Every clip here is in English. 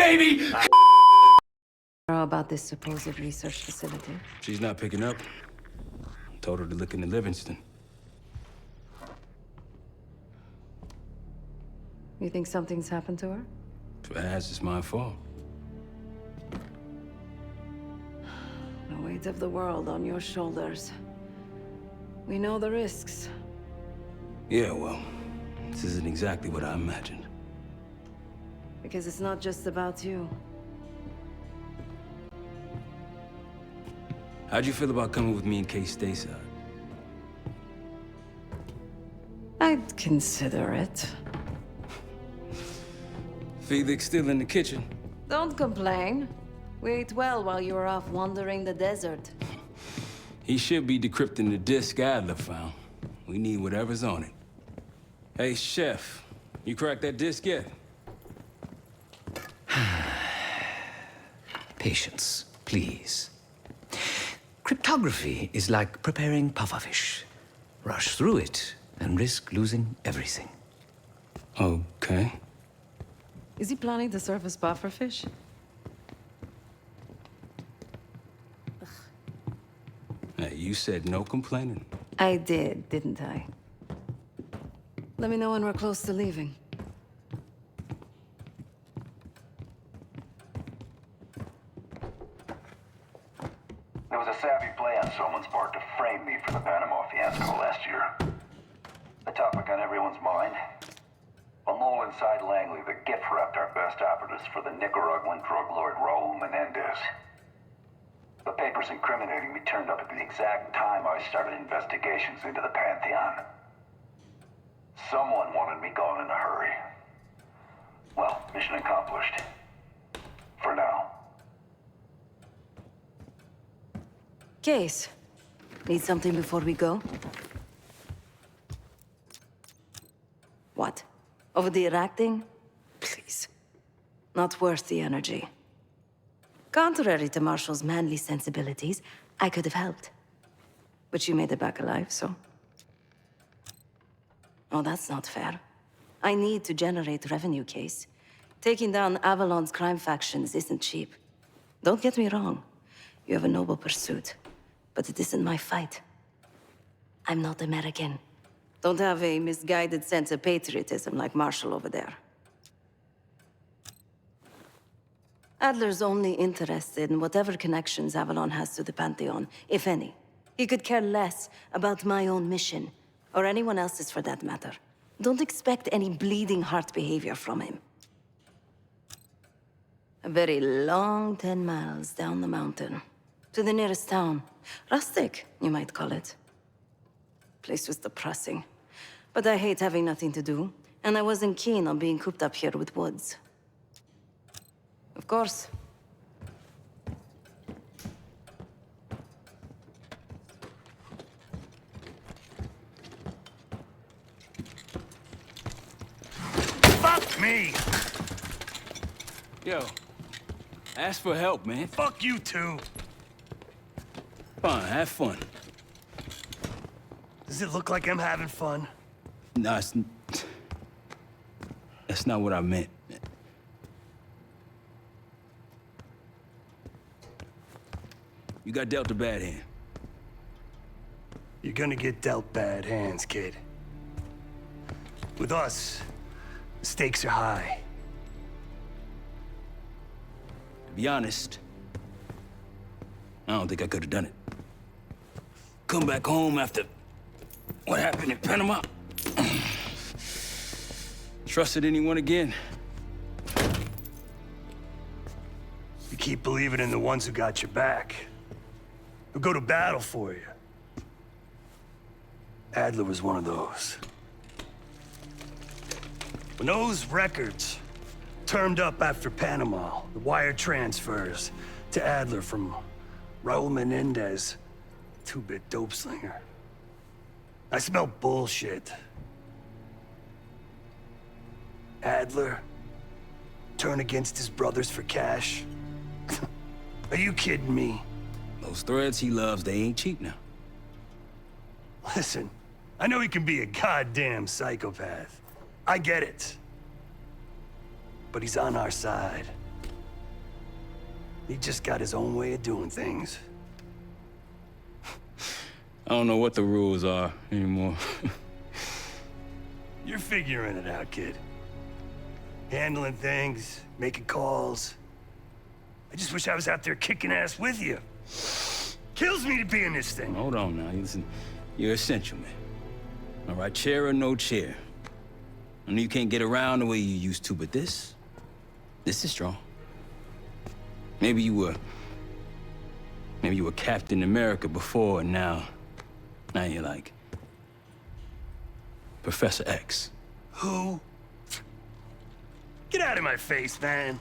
baby! About this supposed research facility. She's not picking up. Told her to look into Livingston. You think something's happened to her? If it has, it's my fault. The weight of the world on your shoulders. We know the risks. Yeah, well, this isn't exactly what I imagined. Because it's not just about you. How'd you feel about coming with me in case stateside? I'd consider it. Felix still in the kitchen. Don't complain. We ate well while you were off wandering the desert. He should be decrypting the disk Adler found. We need whatever's on it. Hey, Chef, you cracked that disk yet? Patience, please. Cryptography is like preparing pufferfish. Rush through it and risk losing everything. Okay. Is he planning to serve us pufferfish? Hey, you said no complaining. I did, didn't I? Let me know when we're close to leaving. There was a savvy play on someone's part to frame me for the Panama fiasco last year. The topic on everyone's mind. A mole inside Langley that gift-wrapped our best operatives for the Nicaraguan drug lord Raul Menendez. The papers incriminating me turned up at the exact time I started investigations into the Pantheon. Someone wanted me gone in a hurry. Well, mission accomplished. For now. Case. Need something before we go? What? Over the Iraq thing? Please. Not worth the energy. Contrary to Marshall's manly sensibilities, I could have helped. But you made it back alive, so... Oh, that's not fair. I need to generate revenue, Case. Taking down Avalon's crime factions isn't cheap. Don't get me wrong. You have a noble pursuit. But it isn't my fight. I'm not American. Don't have a misguided sense of patriotism like Marshall over there. Adler's only interested in whatever connections Avalon has to the Pantheon, if any. He could care less about my own mission, or anyone else's for that matter. Don't expect any bleeding heart behavior from him. A very long 10 miles down the mountain, to the nearest town. Rustic, you might call it. Place was depressing, but I hate having nothing to do, and I wasn't keen on being cooped up here with Woods. Of course. Fuck me! Yo, ask for help, man. Fuck you too! Fine, have fun. Does it look like I'm having fun? Nah, that's not what I meant. You got dealt a bad hand. You're gonna get dealt bad hands, kid. With us, the stakes are high. To be honest, I don't think I could have done it. Come back home after what happened in Panama. Trusted anyone again? You keep believing in the ones who got your back. Who go to battle for you. Adler was one of those. When those records turned up after Panama, the wire transfers to Adler from Raul Menendez, two-bit dope slinger. I smelled bullshit. Adler turn against his brothers for cash? Are you kidding me? Those threads he loves, they ain't cheap now. Listen, I know he can be a goddamn psychopath. I get it. But he's on our side. He just got his own way of doing things. I don't know what the rules are anymore. You're figuring it out, kid. Handling things, making calls. I just wish I was out there kicking ass with you. Kills me to be in this thing. Hold on now. Listen, you're essential, man. All right, chair or no chair. I know you can't get around the way you used to, but this is strong. Maybe you were Captain America before, and now you're like Professor X. Who? Get out of my face, man.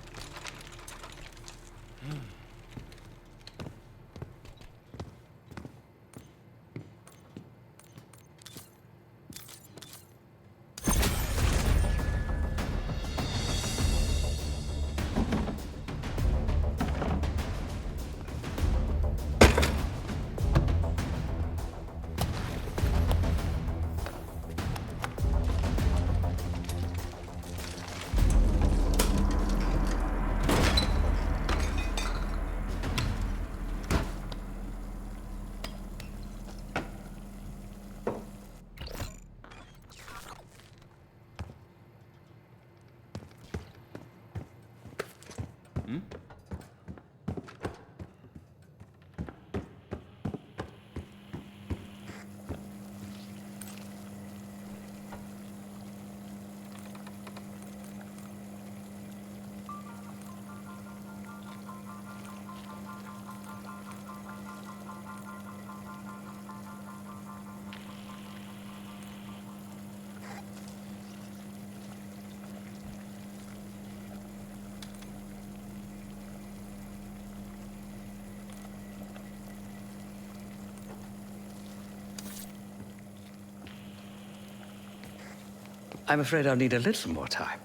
I'm afraid I'll need a little more time.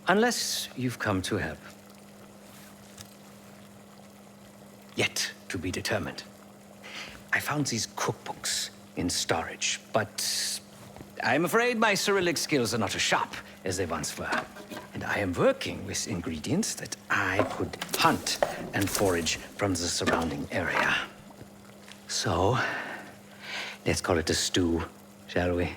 Unless you've come to help. Yet to be determined. I found these cookbooks in storage, but I'm afraid my Cyrillic skills are not as sharp as they once were. And I am working with ingredients that I could hunt and forage from the surrounding area. So, let's call it a stew, shall we?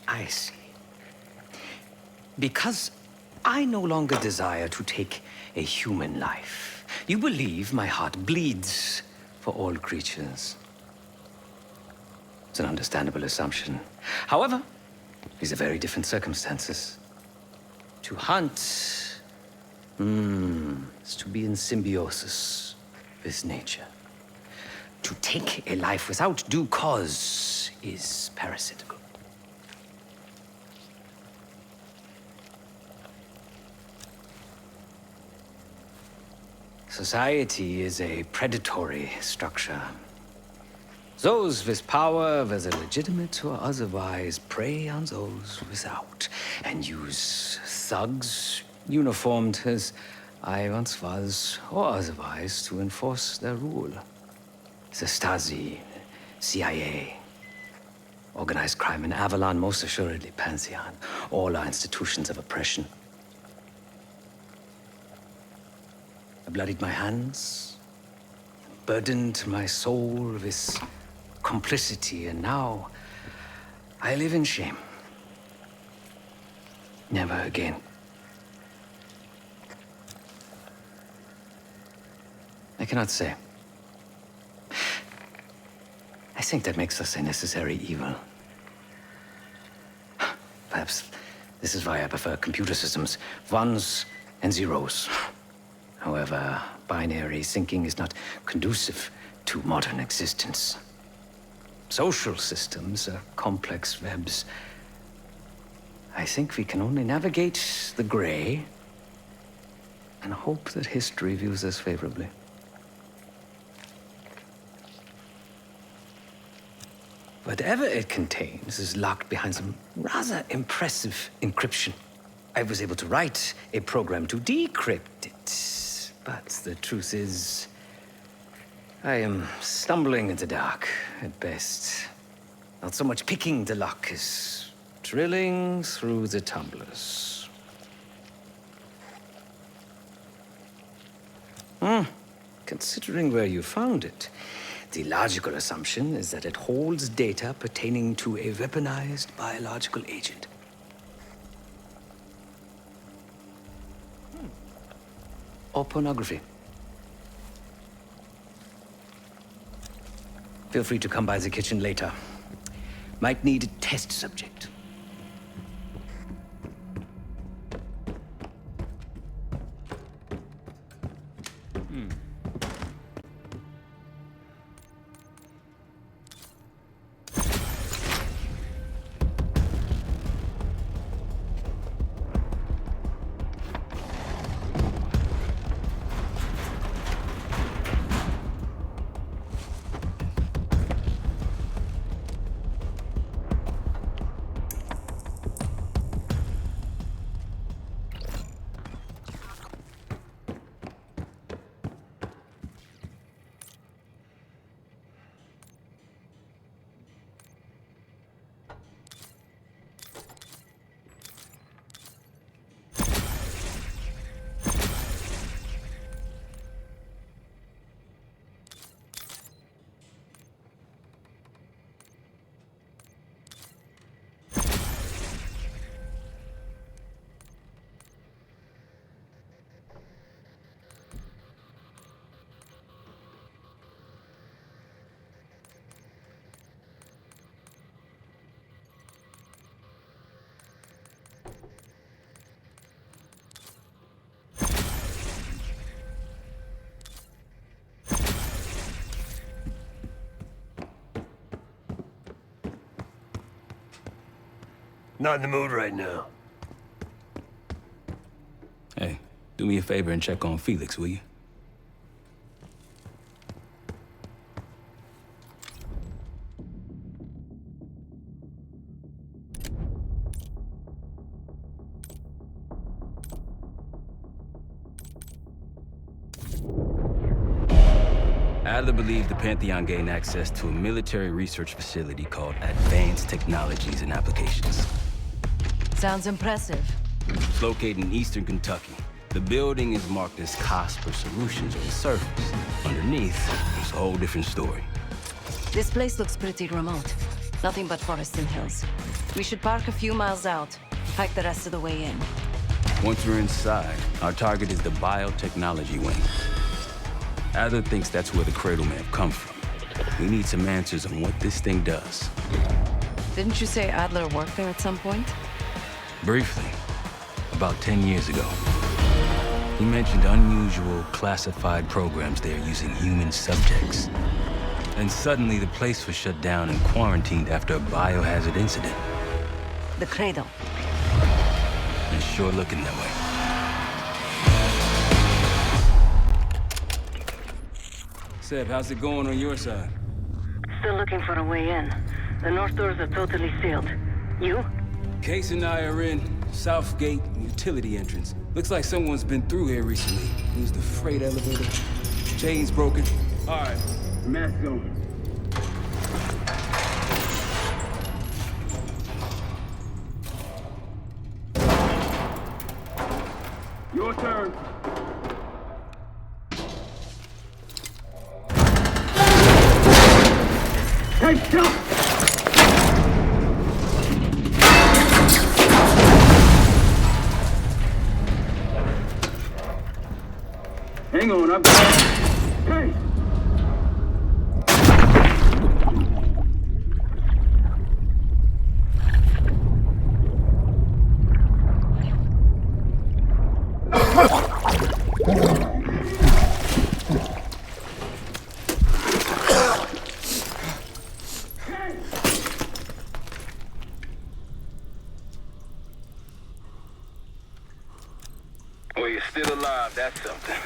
I see. Because I no longer desire to take a human life, you believe my heart bleeds for all creatures. It's an understandable assumption. However, these are very different circumstances. To hunt, is to be in symbiosis with nature. To take a life without due cause is parasitical. Society is a predatory structure. Those with power, whether legitimate or otherwise, prey on those without, and use thugs, uniformed as I once was, or otherwise, to enforce their rule. The Stasi, CIA, organized crime in Avalon, most assuredly Pantheon, all are institutions of oppression. I bloodied my hands, burdened my soul with complicity, and now I live in shame. Never again. I cannot say. I think that makes us a necessary evil. Perhaps this is why I prefer computer systems, ones and zeros. However, binary thinking is not conducive to modern existence. Social systems are complex webs. I think we can only navigate the gray and hope that history views us favorably. Whatever it contains is locked behind some rather impressive encryption. I was able to write a program to decrypt it. But the truth is, I am stumbling in the dark, at best. Not so much picking the lock as Drilling through the tumblers. Considering where you found it, the logical assumption is that it holds data pertaining to a weaponized biological agent. Or pornography. Feel free to come by the kitchen later. Might need a test subject. Not in the mood right now. Hey, do me a favor and check on Felix, will you? Adler believed the Pantheon gained access to a military research facility called Advanced Technologies and Applications. Sounds impressive. It's located in eastern Kentucky. The building is marked as Cosper Solutions on the surface. Underneath, it's a whole different story. This place looks pretty remote. Nothing but forests and hills. We should park a few miles out, hike the rest of the way in. Once we're inside, our target is the biotechnology wing. Adler thinks that's where the cradle may have come from. We need some answers on what this thing does. Didn't you say Adler worked there at some point? Briefly, about 10 years ago. He mentioned unusual, classified programs there using human subjects. And suddenly the place was shut down and quarantined after a biohazard incident. The cradle. It's sure looking that way. Seb, how's it going on your side? Still looking for a way in. The north doors are totally sealed. You? Case and I are in South Gate utility entrance. Looks like someone's been through here recently. Used the freight elevator. Chain's broken. All right, mask on. Your turn. Hey, stop! Hang on, I'm back. Hey! Well, you're still alive, that's something.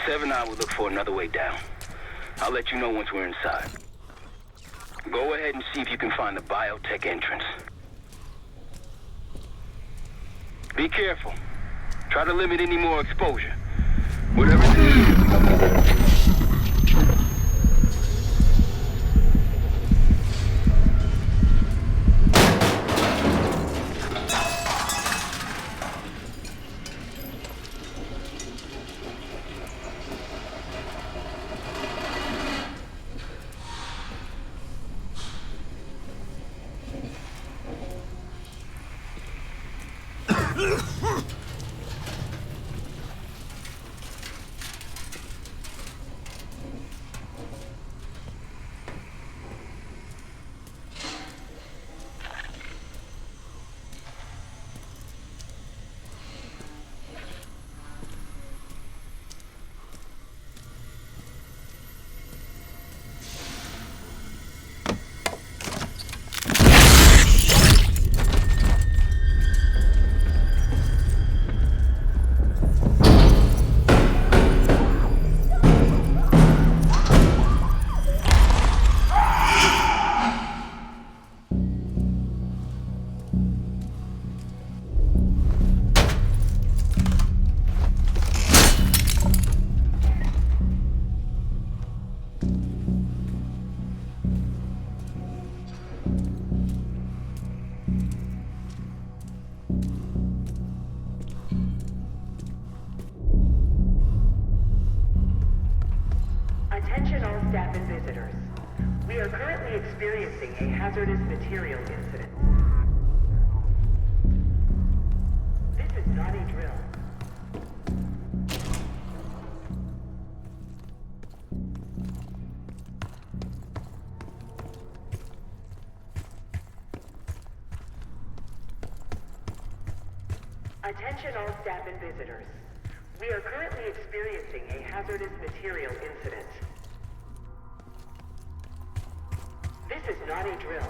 Sev and I will look for another way down. I'll let you know once we're inside. Go ahead and see if you can find the biotech entrance. Be careful. Try to limit any more exposure. Whatever's needed. Attention all staff and visitors. We are currently experiencing a hazardous material incident. This is not a drill. Attention all staff and visitors. We are currently experiencing a hazardous material incident. This is not a drill.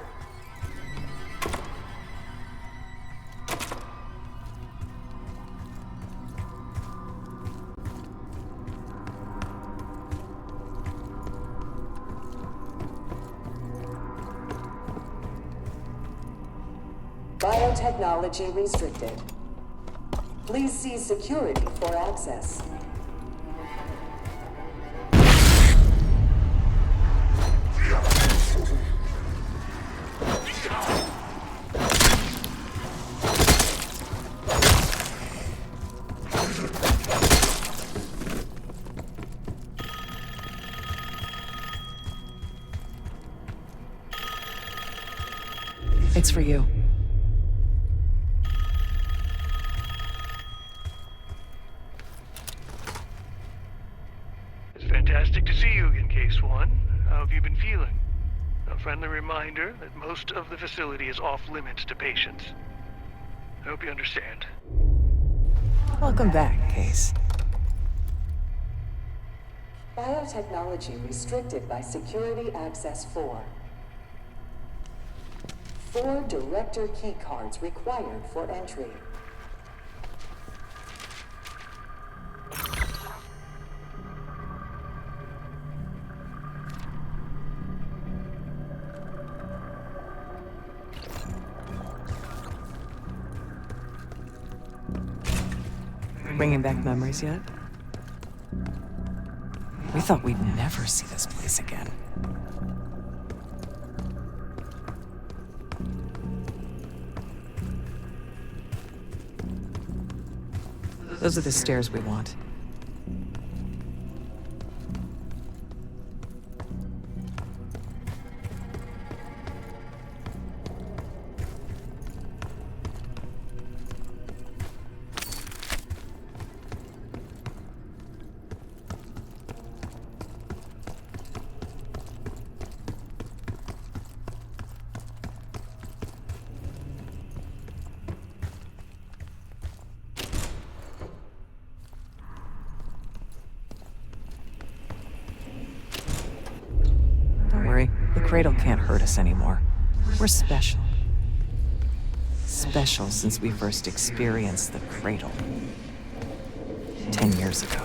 Biotechnology restricted. Please see security for access. It's for you. It's fantastic to see you again, Case One. How have you been feeling? A friendly reminder that most of the facility is off limits to patients. I hope you understand. Welcome back, Case. Biotechnology restricted by Security Access 4. 4 director keycards required for entry. Bringing back memories yet? We thought we'd never see this place again. Those are the stairs we want. Don't worry, the cradle can't hurt us anymore. We're special. Special since we first experienced the cradle. 10 years ago.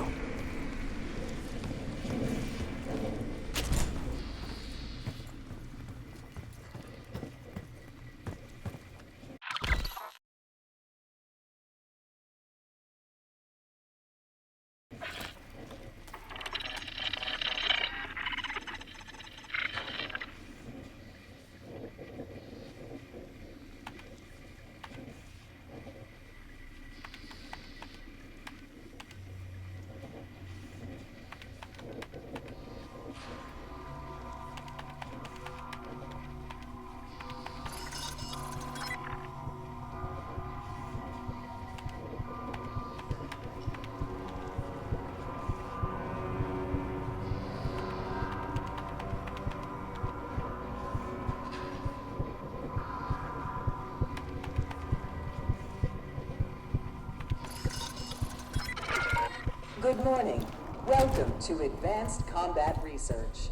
Good morning. Welcome to Advanced Combat Research.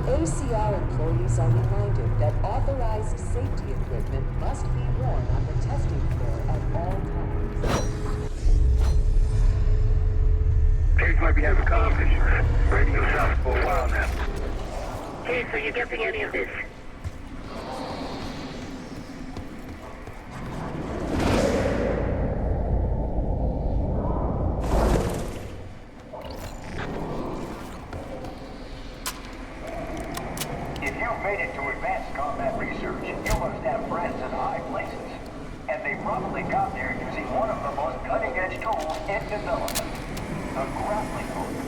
ACR employees are reminded that authorized safety equipment must be worn on the testing floor at all times. Case might be having comm issues. Radio silent for a while now. Case, are you getting any of this? If you've made it to advanced combat research, you must have friends in high places. And they probably got there using one of the most cutting-edge tools in development. The grappling hook.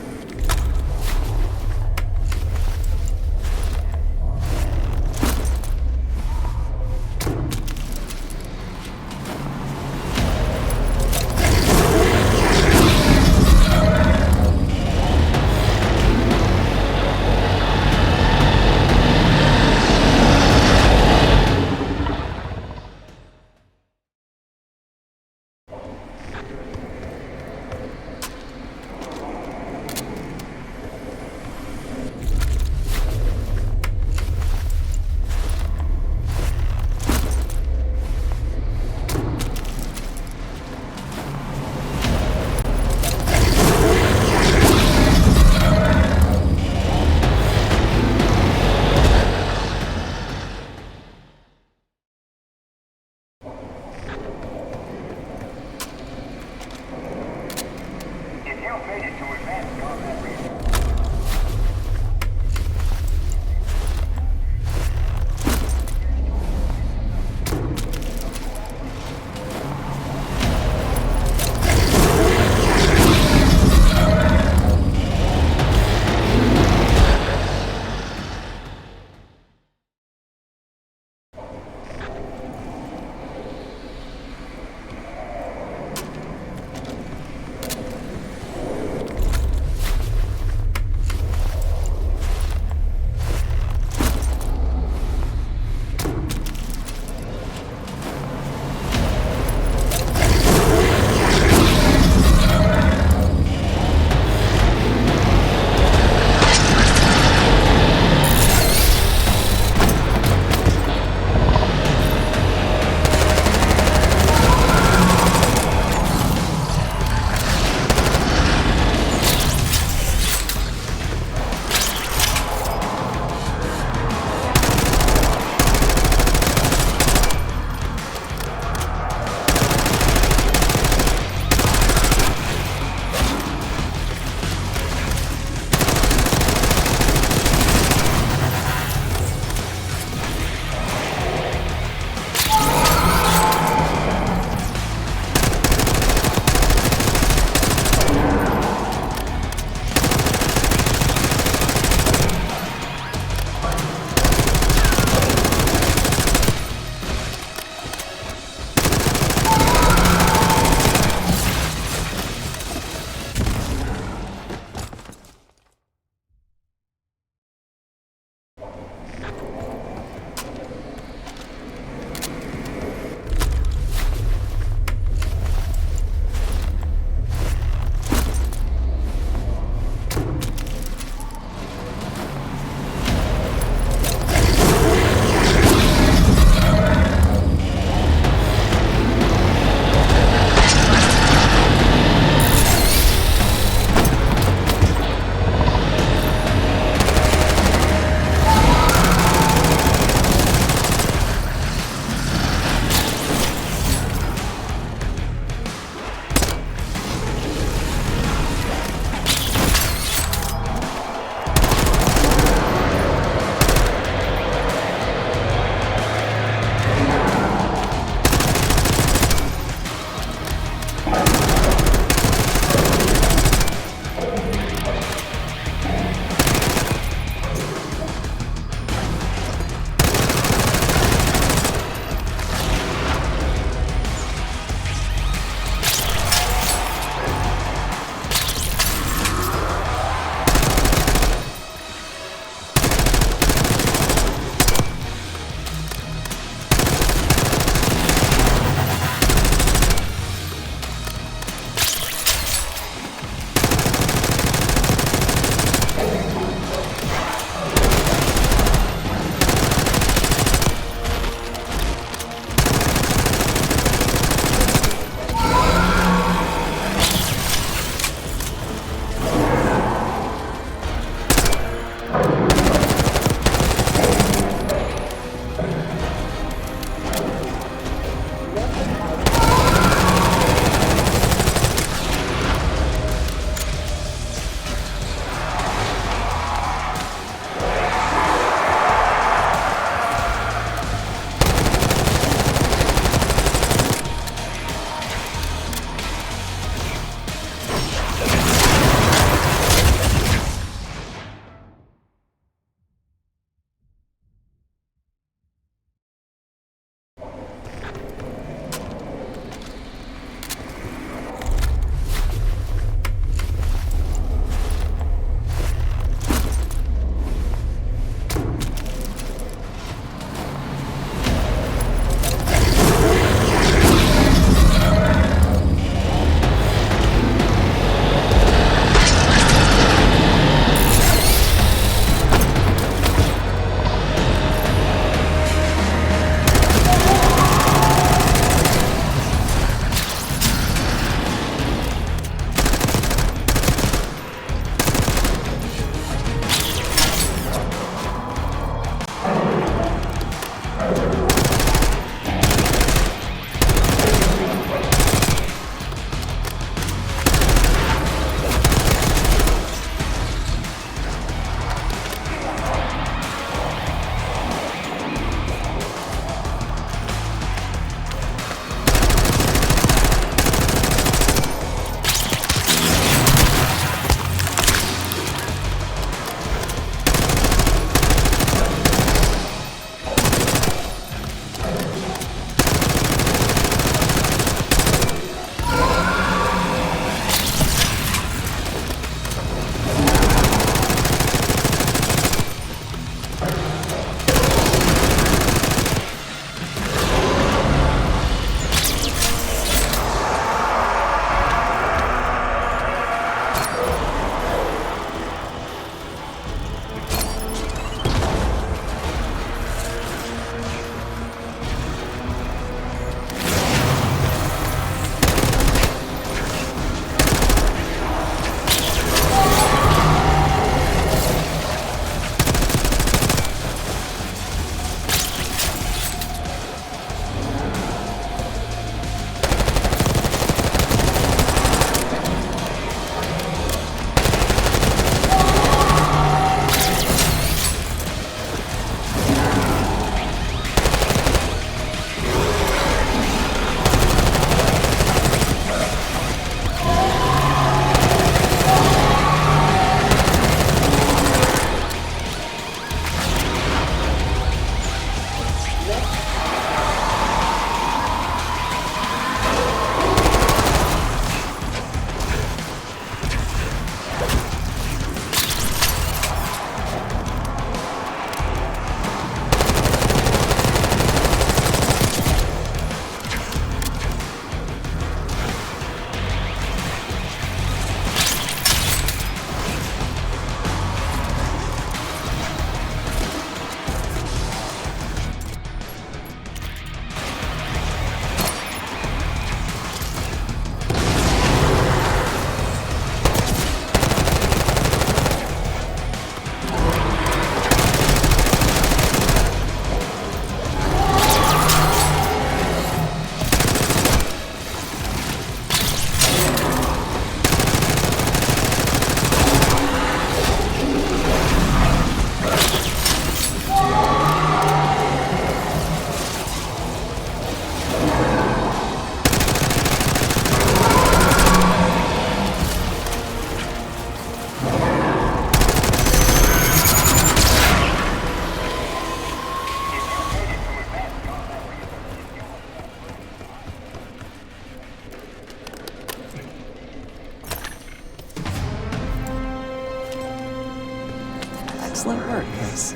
Excellent work, Case.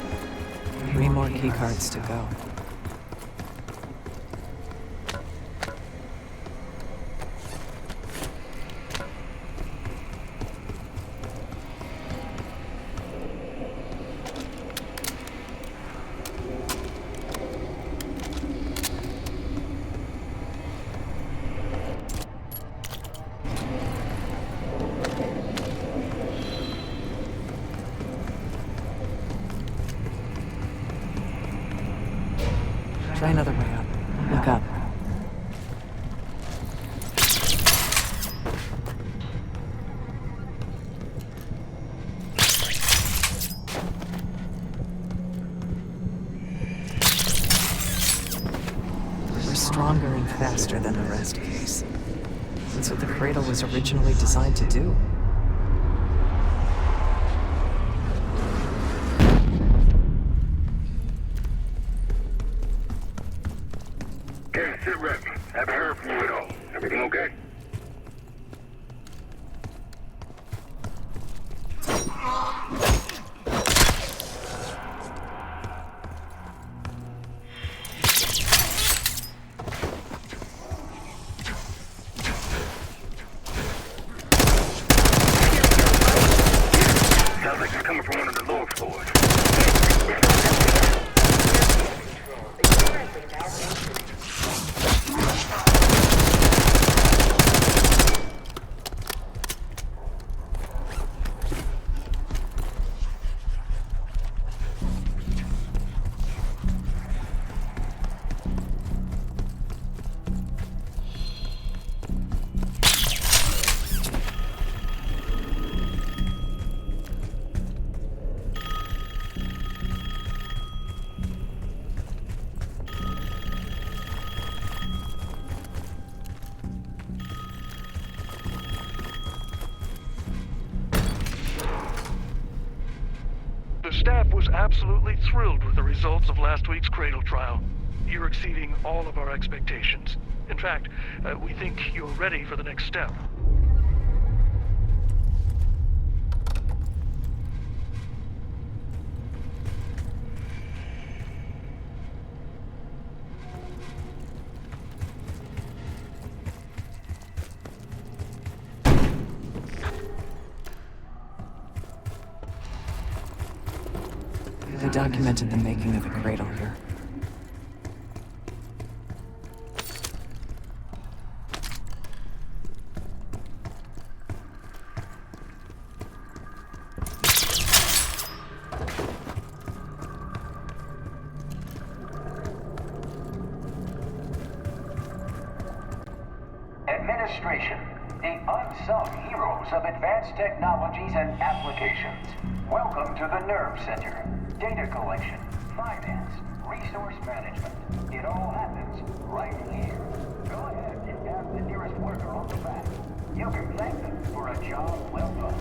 3 more keycards to go. Try another way up. Look up. We're stronger and faster than the rest, Case. That's what the cradle was originally designed to do. Okay, sit rep. Haven't heard from you at all. Everything okay? Sounds like it's coming from one of the lower floors. The staff was absolutely thrilled with the results of last week's Cradle trial. You're exceeding all of our expectations. In fact, we think you're ready for the next step. They documented the making of the cradle here. Administration, the unsung heroes of advanced technologies and applications. Welcome to the Nerve Center. Data collection, finance, resource management. It all happens right here. Go ahead and tap the nearest worker on the back. You can thank them for a job well done.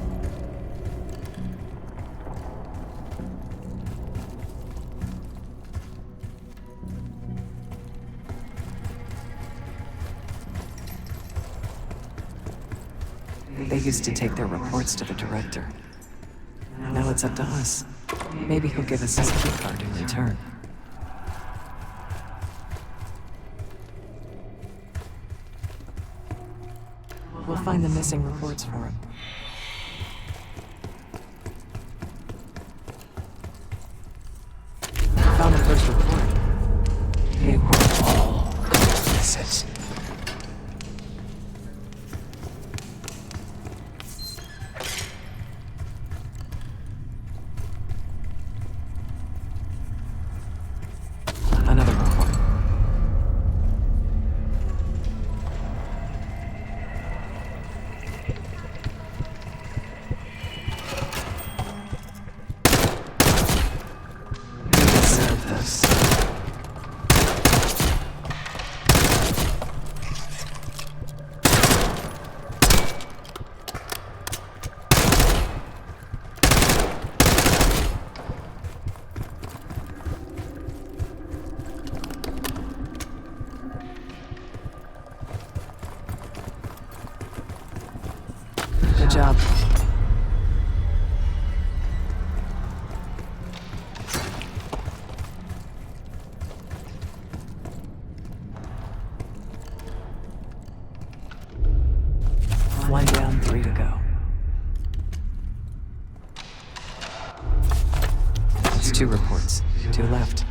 They used to take their reports to the director. Now it's up to us. Maybe he'll give us his key card in return. We'll find the missing reports for him. Found the first report. They were all accomplices. Another report. 2 reports. 2 left.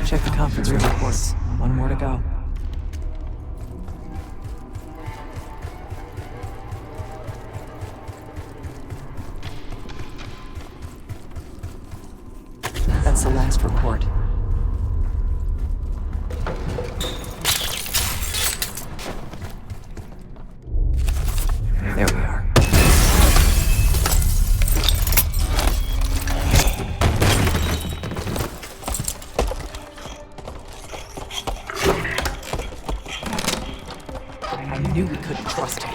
Check the conference room reports. 1 more to go. That's the last report. There we are. I knew we couldn't trust him.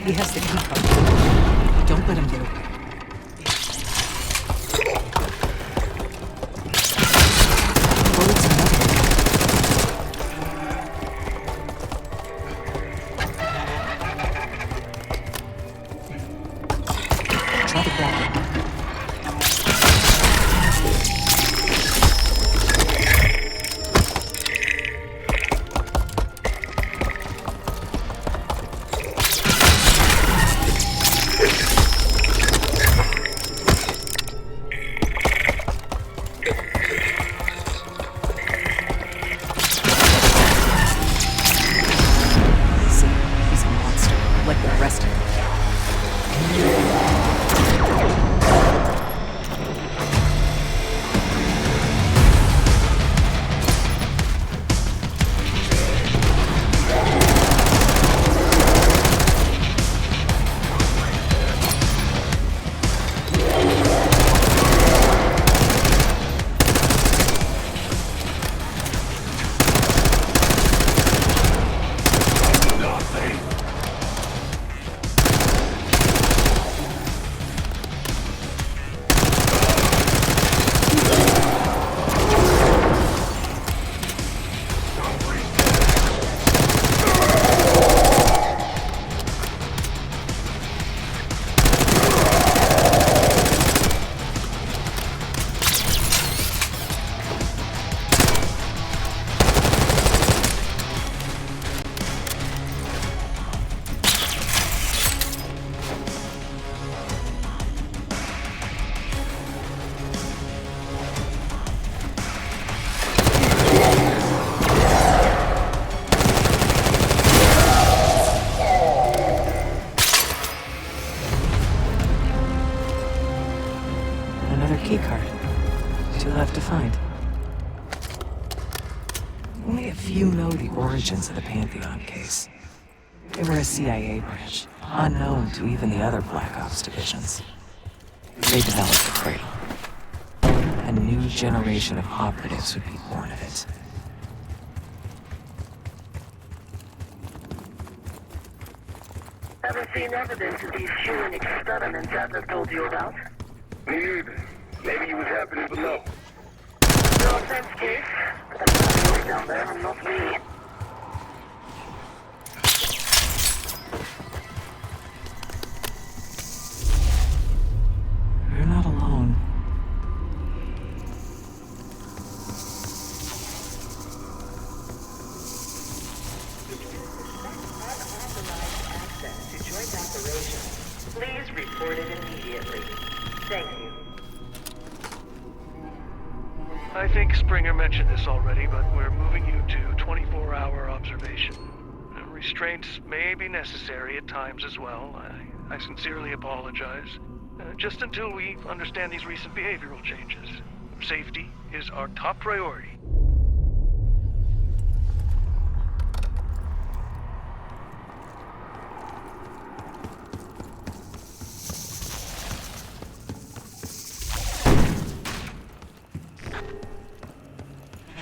He has the key card. Don't let him get away. Bullets are nothing. Try to grab him. See, he's a monster, like the rest of them. Another keycard. 2 left to find. Only a few know the origins of the Pantheon case. They were a CIA branch, unknown to even the other Black Ops divisions. They developed the Cradle. A new generation of operatives would be born of it. Ever seen evidence of these human experiments Adler told you about? Me neither. Maybe he was happening below. No offense, Case, but that's not you down there and not me. You're not alone. Access to joint operations. Please report it immediately. Thank you. I think Springer mentioned this already, but we're moving you to 24-hour observation. Restraints may be necessary at times as well. I sincerely apologize. Just until we understand these recent behavioral changes. Safety is our top priority.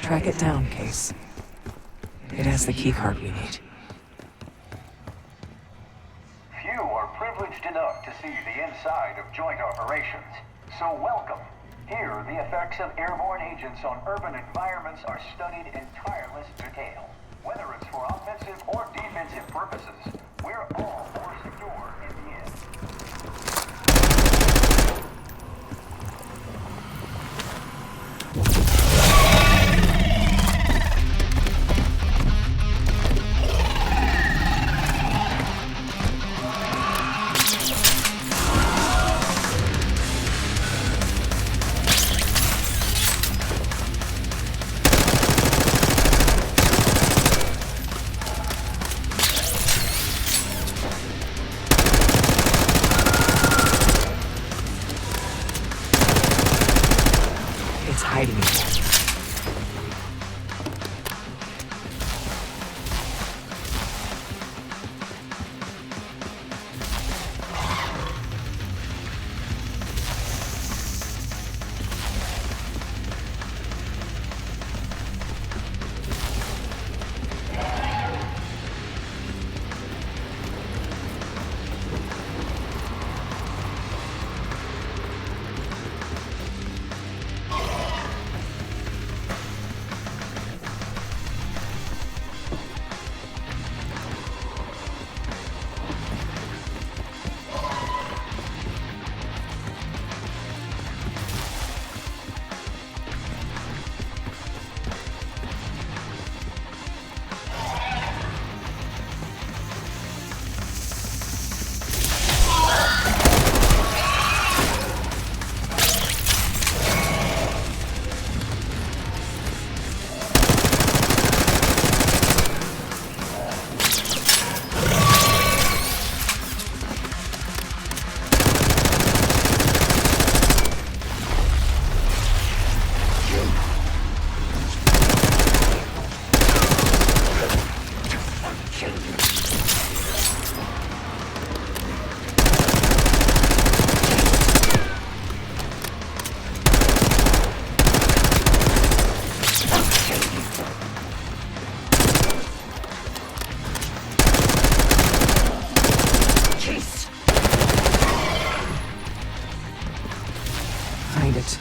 Track it down, Case. It has the keycard we need. enough to see the inside of joint operations. So welcome. Here, the effects of airborne agents on urban environments are studied in tireless detail. Whether it's for offensive or defensive purposes, we're all more secure in the end. It's hiding again. Find it.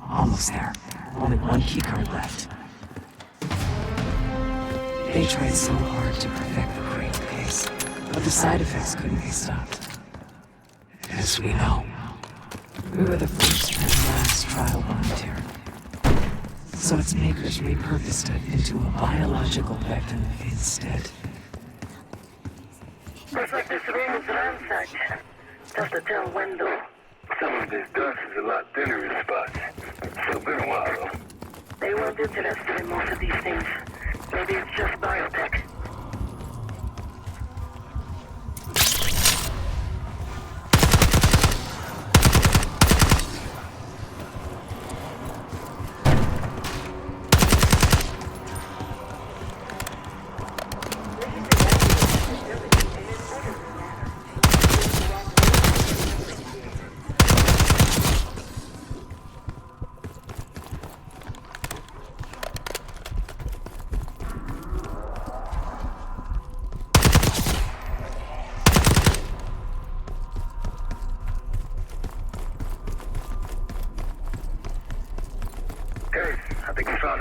Almost there. Only one keycard left. They tried so hard to perfect the Cradle case, but the side effects couldn't be stopped. As we know, we were the first and last trial volunteer. So its makers repurposed it into a biological victim instead. Looks like this room is ransacked. Tough to tell when though. Some of this dust is a lot thinner in spots. Still been a while, though. They weren't interested in most of these things. Maybe it's just biotech.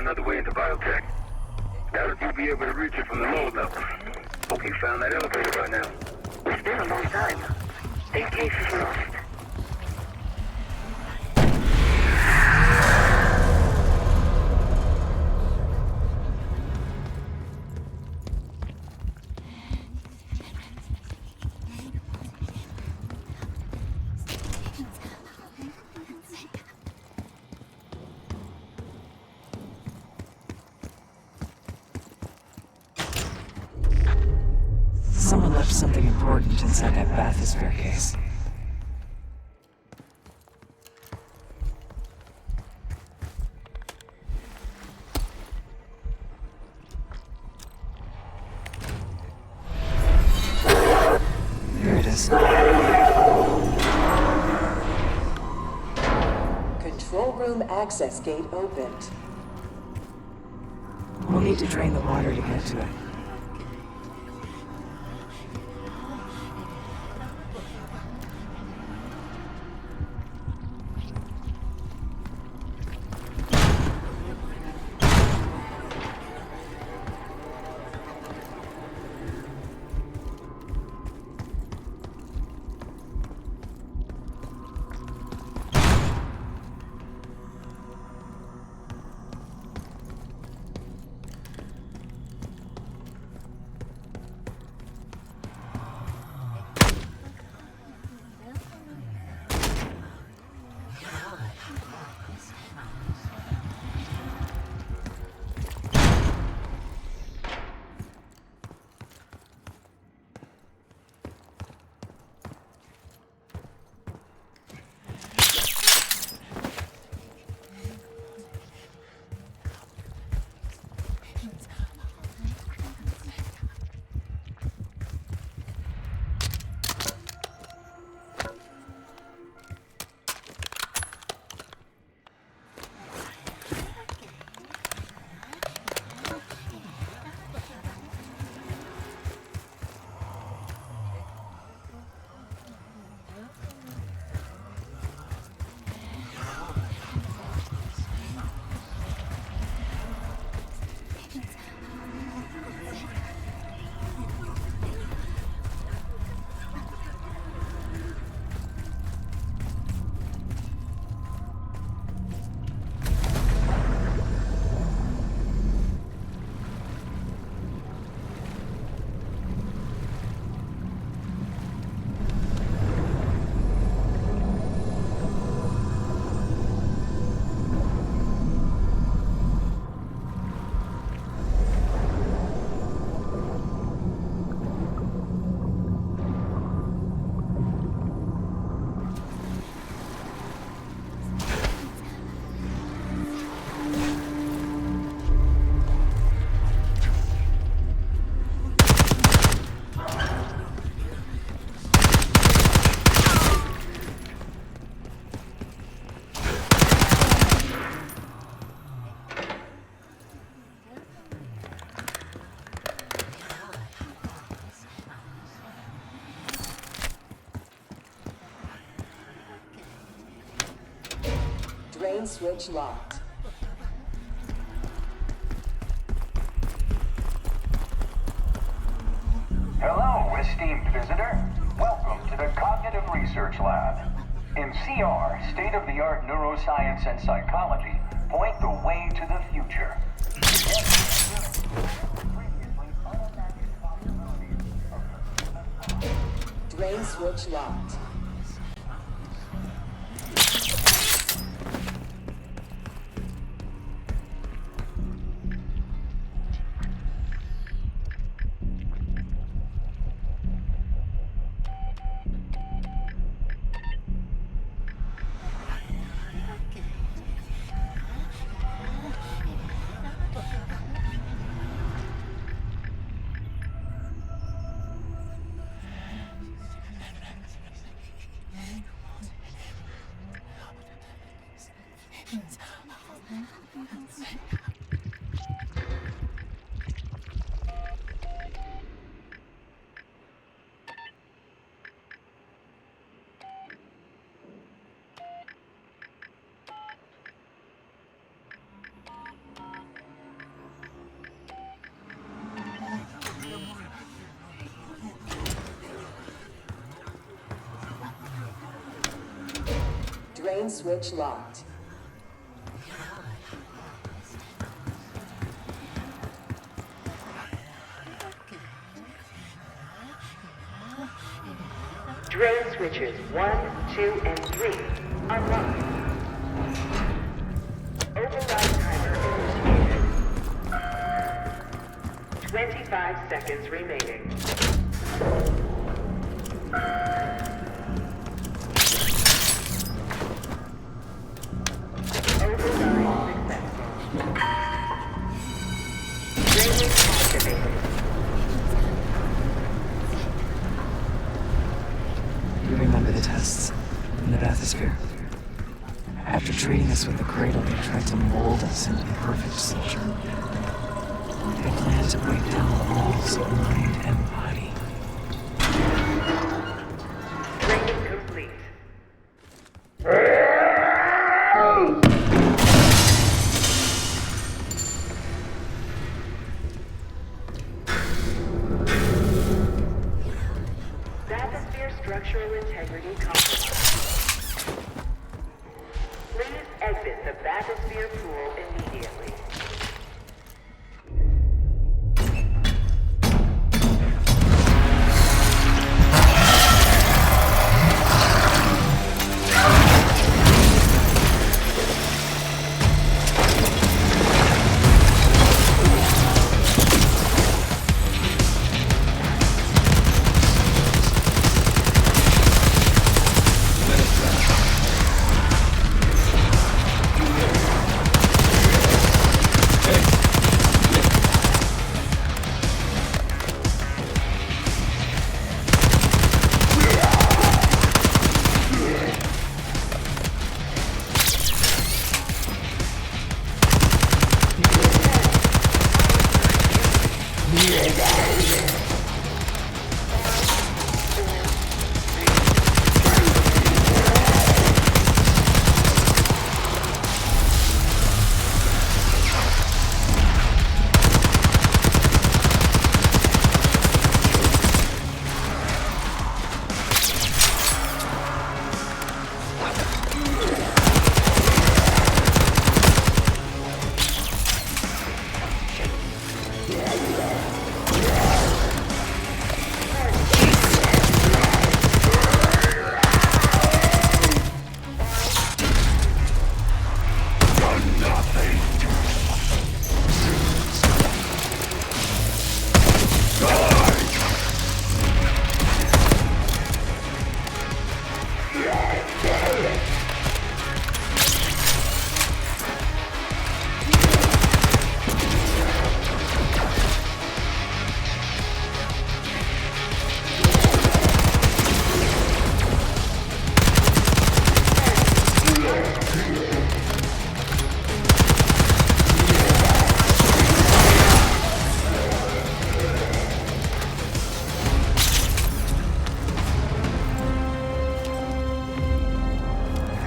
another way into biotech. Doubt if you'll be able to reach it from the lower level. Hope you found that elevator by now. It's been a long time. This case is lost. Someone left something important inside that bathysphere case. There it is. Control room access gate opened. We'll need to drain the water to get to it. Drain switch locked. Hello, esteemed visitor. Welcome to the Cognitive Research Lab. In CR, state-of-the-art neuroscience and psychology point the way to the future. Drain switch locked. Drain switch locked. Drain switches 1, 2, and 3 unlocked. Override timer initiated. 25 seconds remaining. Override successful. Draining activated. You remember the tests in the bathysphere? After treating us with the cradle, they tried to mold us into the perfect soldier. They planned to break down the walls of mind and body. Training complete. Bathysphere structural integrity compromised. Please exit the bathysphere pool immediately.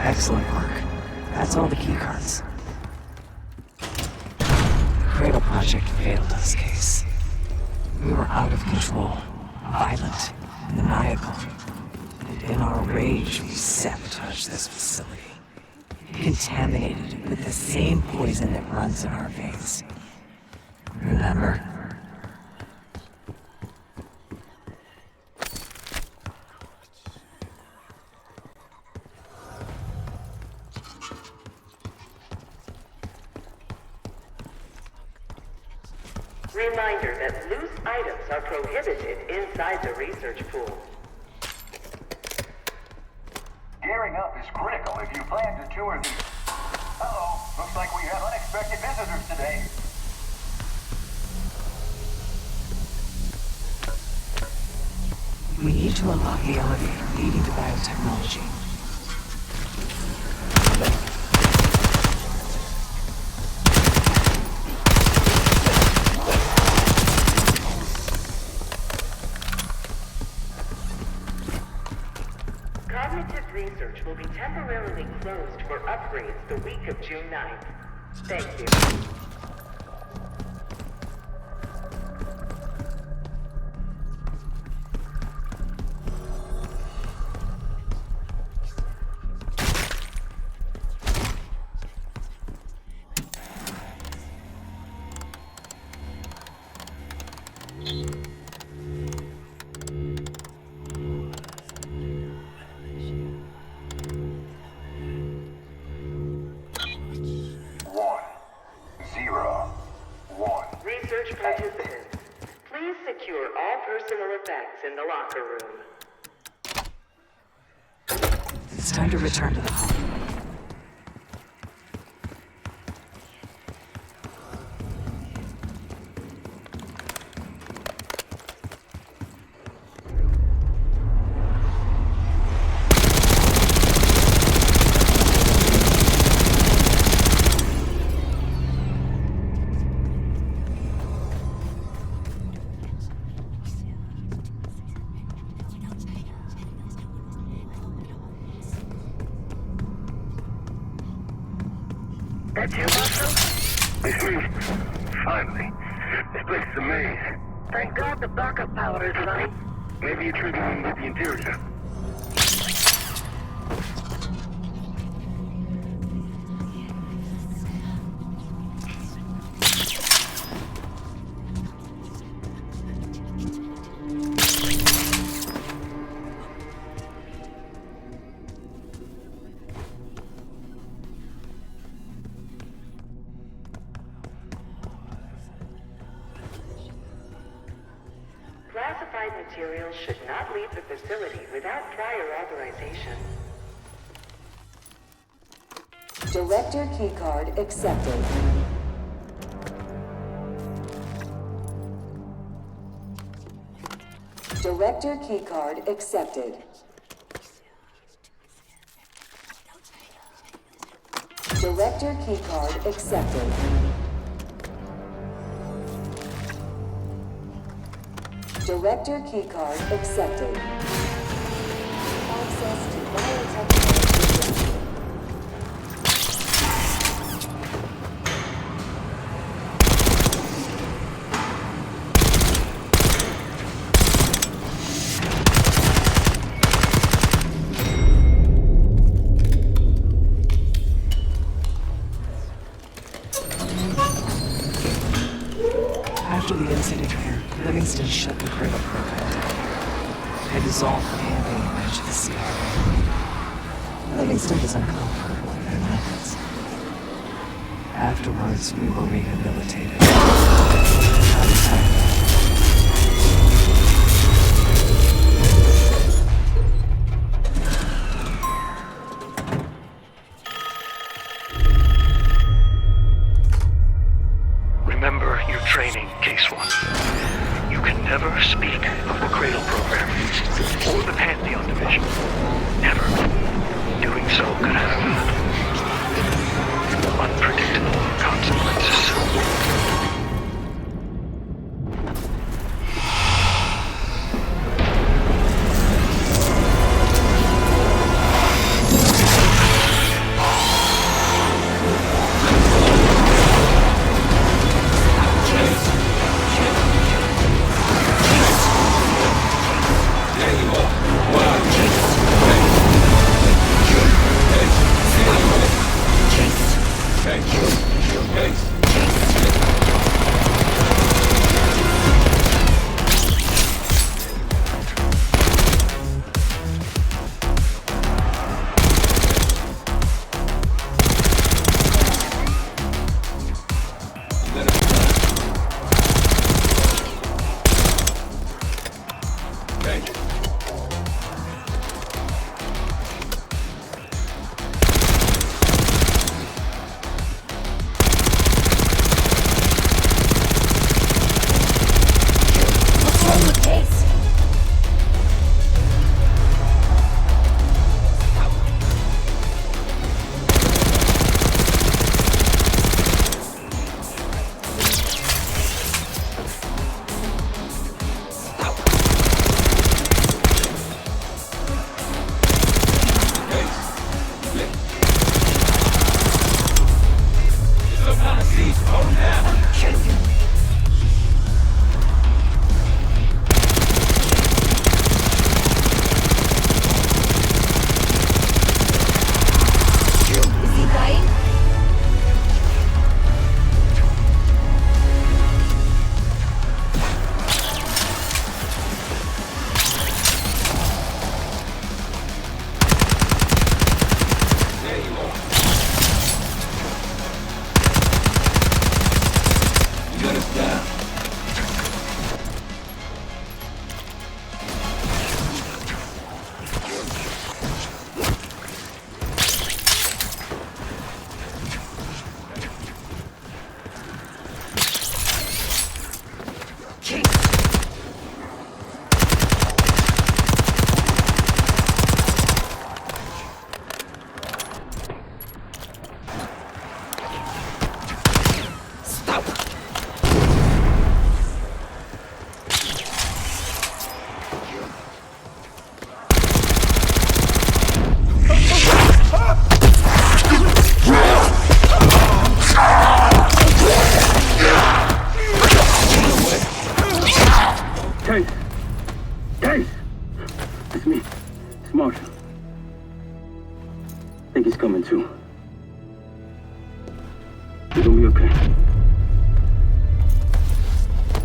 Excellent work. That's all the keycards. The Cradle Project failed us, Case. We were out of control, violent, maniacal. And in our rage, we sabotaged this facility. Contaminated it with the same poison that runs in our veins. Remember? Reminder that loose items are prohibited inside the research pool. Gearing up is critical if you plan to tour the... Uh-oh, looks like we have unexpected visitors today. We need to unlock the elevator leading to biotechnology. Cognitive research will be temporarily closed for upgrades the week of June 9th. Thank you. search participants. Please secure all personal effects in the locker room. It's time to return to the home. That you, Marshal? It's me. Finally. This place is a maze. Thank God the backup power is running. Maybe you're triggering with the interior. Classified materials should not leave the facility without prior authorization. Director keycard accepted. Director keycard accepted. Director keycard accepted. Director keycard accepted. Access to biotechnology granted. After the incident here, Livingston shut the Cradle program down. I dissolved the campaign image of the CIA. Livingston was uncomfortable with their methods. Afterwards, we were rehabilitated. Out of time. Remember your training, Case 1. You can never speak of the Cradle program or the Pantheon division. Never. Doing so could have unpredictable consequences. Hey,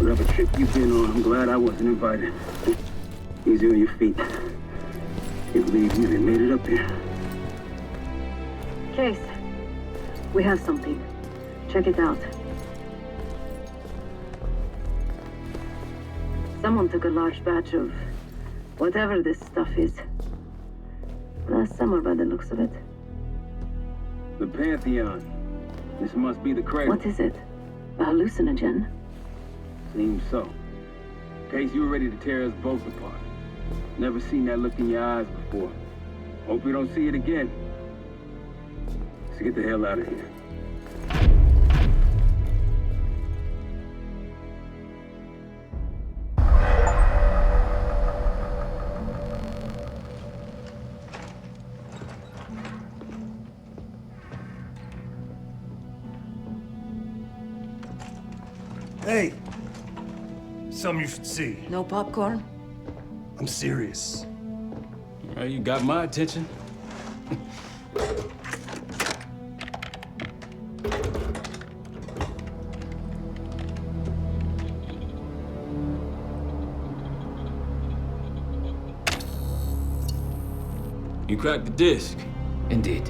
Whatever trip you've been on, I'm glad I wasn't invited. Easy on your feet. Can't believe you even made it up here. Case. We have something. Check it out. Someone took a large batch of whatever this stuff is. Last summer, by the looks of it. The Pantheon. This must be the cradle. What is it? A hallucinogen? Seems so. Case, you were ready to tear us both apart. Never seen that look in your eyes before. Hope we don't see it again. Let's get the hell out of here. Hey! Something you should see. No popcorn? I'm serious. Well, you got my attention. You cracked the disc. Indeed.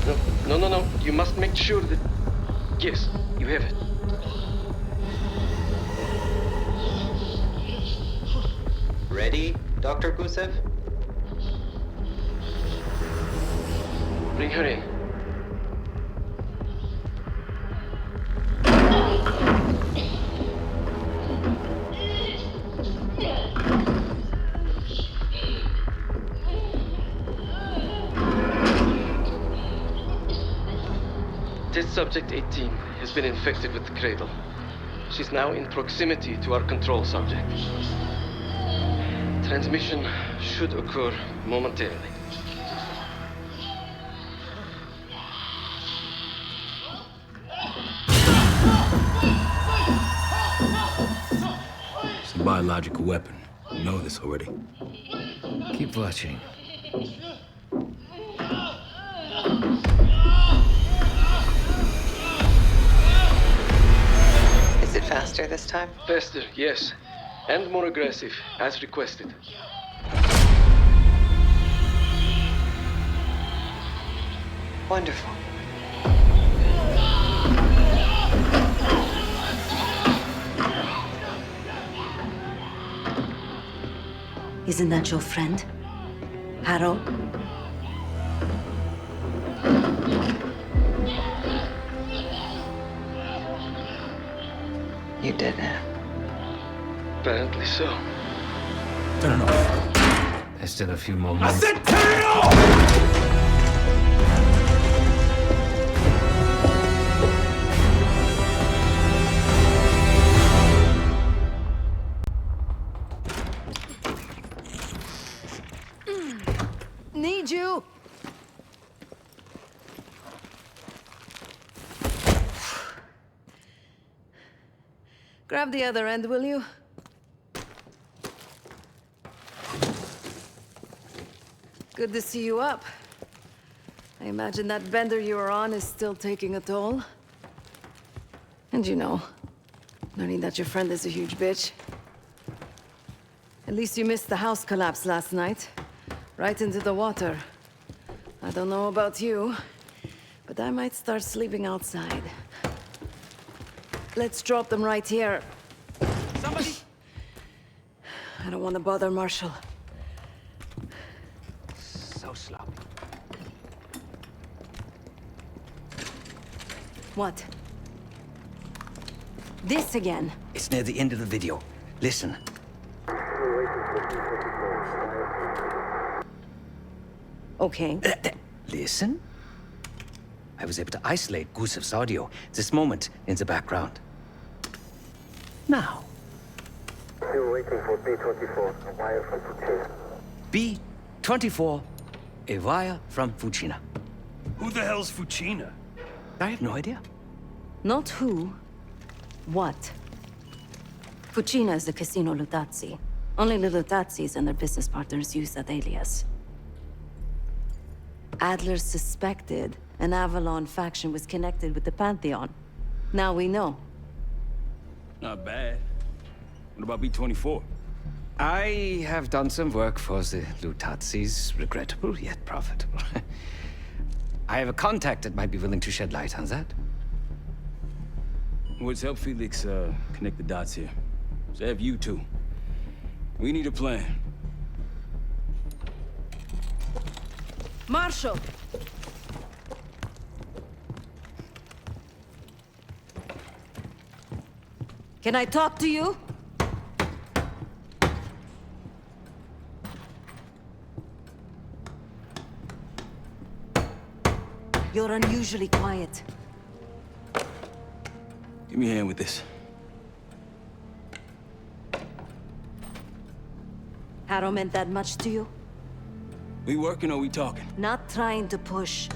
No. You must make sure that... Yes, you have it. Ready, Dr. Gusev? Bring her in. Test subject 18 has been infected with the cradle. She's now in proximity to our control subject. Transmission should occur momentarily. It's a biological weapon. You know this already. Keep watching. Is it faster this time? Faster, yes. And more aggressive, as requested. Wonderful. Isn't that your friend? Harrow? You did it. Apparently so. Turn it off. There's still a few more minutes. I said turn it off! Need you! Grab the other end, will you? Good to see you up. I imagine that bender you were on is still taking a toll. And you know, learning that your friend is a huge bitch. At least you missed the house collapse last night. Right into the water. I don't know about you, but I might start sleeping outside. Let's drop them right here. Somebody! I don't want to bother Marshall. So sloppy. What? This again? It's near the end of the video. Listen. Okay. Listen? I was able to isolate Gusev's audio this moment in the background. Now. Still waiting for B-24, a wire from Fuchina. B-24, a wire from Fuchina. Who the hell's Fuchina? I have no idea. Not who. What? Fucina is the Casino Lutazzi. Only the Lutazzis and their business partners use that alias. Adler suspected an Avalon faction was connected with the Pantheon. Now we know. Not bad. What about B-24? I have done some work for the Lutazis, regrettable yet profitable. I have a contact that might be willing to shed light on that. Let's help Felix connect the dots here. So have you two. We need a plan. Marshal! Can I talk to you? You're unusually quiet. Give me a hand with this. Harrow meant that much to you? We working or we talking? Not trying to push.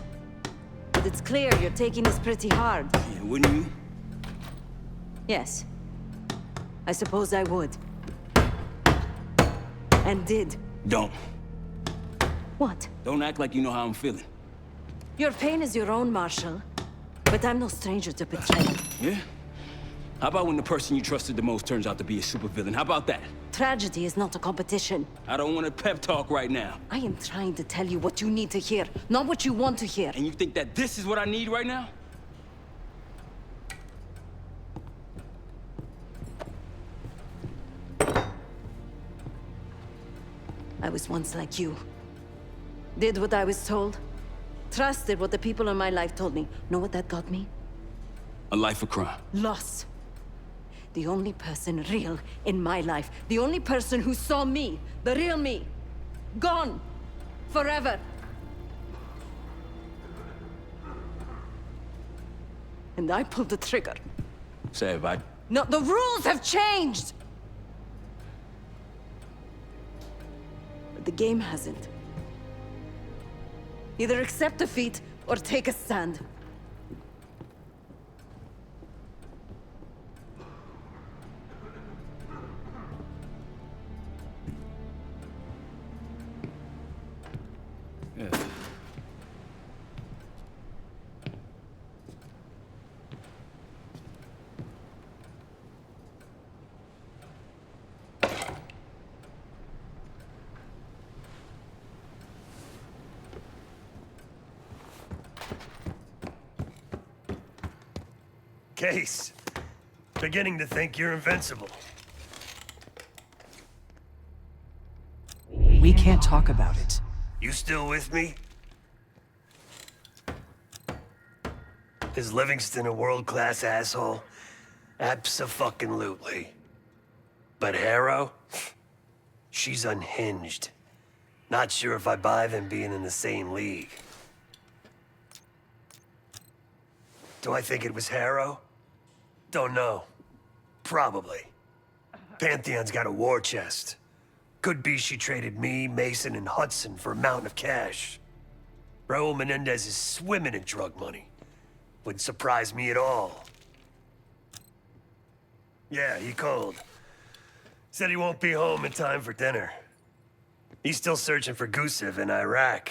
But it's clear you're taking this pretty hard. Yeah, wouldn't you? Yes. I suppose I would. And did. Don't. What? Don't act like you know how I'm feeling. Your pain is your own, Marshal. But I'm no stranger to betrayal. Yeah? How about when the person you trusted the most turns out to be a supervillain? How about that? Tragedy is not a competition. I don't want a pep talk right now. I am trying to tell you what you need to hear, not what you want to hear. And you think that this is what I need right now? I was once like you. Did what I was told. Trusted what the people in my life told me. Know what that got me? A life of crime. Loss. The only person real in my life. The only person who saw me. The real me. Gone. Forever. And I pulled the trigger. Sav, No, the rules have changed! But the game hasn't. Either accept defeat or take a stand. Yeah. Case. Beginning to think you're invincible. We can't talk about it. You still with me? Is Livingston a world-class asshole? Abso-fucking-lutely. But Harrow? She's unhinged. Not sure if I buy them being in the same league. Do I think it was Harrow? Don't know. Probably. Pantheon's got a war chest. Could be she traded me, Mason, and Hudson for a mountain of cash. Raul Menendez is swimming in drug money. Wouldn't surprise me at all. Yeah, he called. Said he won't be home in time for dinner. He's still searching for Gusev in Iraq.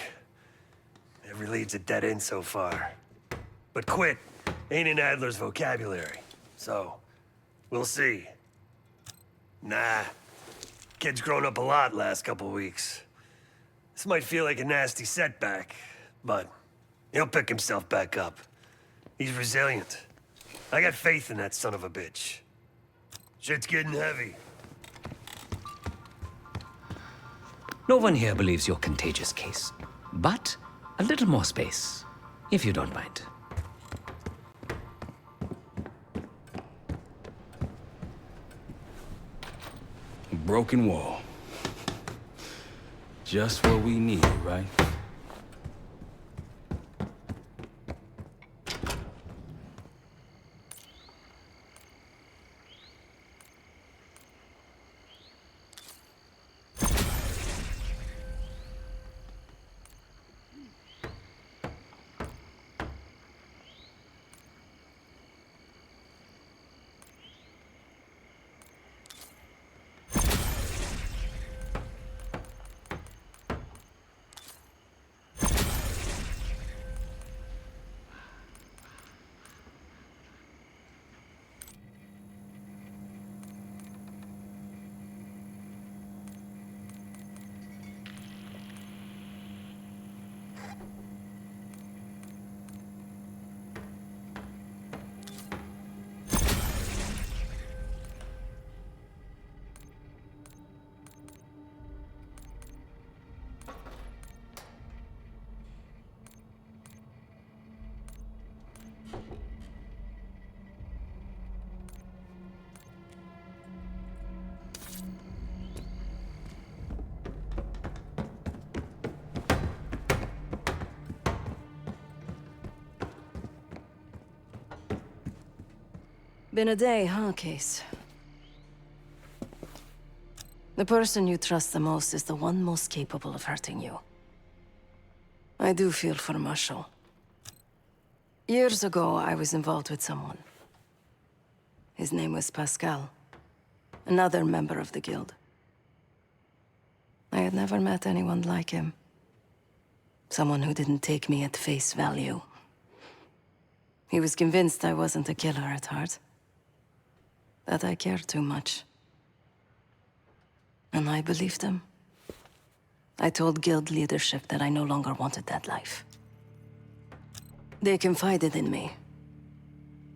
Every lead's a dead end so far. But quit ain't in Adler's vocabulary, so we'll see. Nah. Kid's grown up a lot last couple weeks. This might feel like a nasty setback, but he'll pick himself back up. He's resilient. I got faith in that son of a bitch. Shit's getting heavy. No one here believes you're contagious, Case. But a little more space, if you don't mind. A broken wall. Just what we need, right? Been a day, huh, Case? The person you trust the most is the one most capable of hurting you. I do feel for Marshall. Years ago, I was involved with someone. His name was Pascal, another member of the Guild. I had never met anyone like him. Someone who didn't take me at face value. He was convinced I wasn't a killer at heart. That I cared too much. And I believed him. I told Guild leadership that I no longer wanted that life. They confided in me.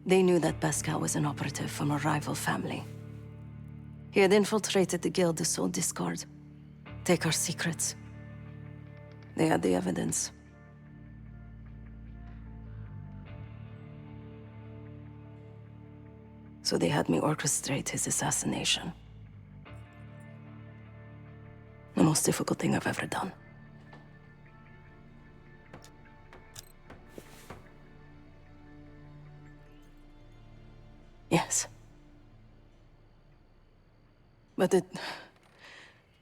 They knew that Pascal was an operative from a rival family. He had infiltrated the Guild to sow discord, take our secrets. They had the evidence. So they had me orchestrate his assassination. The most difficult thing I've ever done. Yes. But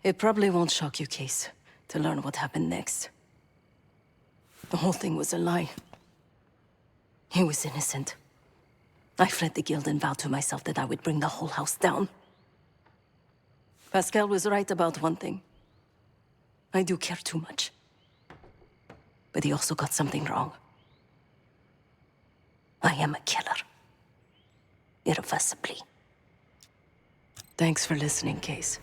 it probably won't shock you, Case, to learn what happened next. The whole thing was a lie. He was innocent. I fled the Guild and vowed to myself that I would bring the whole house down. Pascal was right about one thing. I do care too much. But he also got something wrong. I am a killer. Irreversibly. Thanks for listening, Case.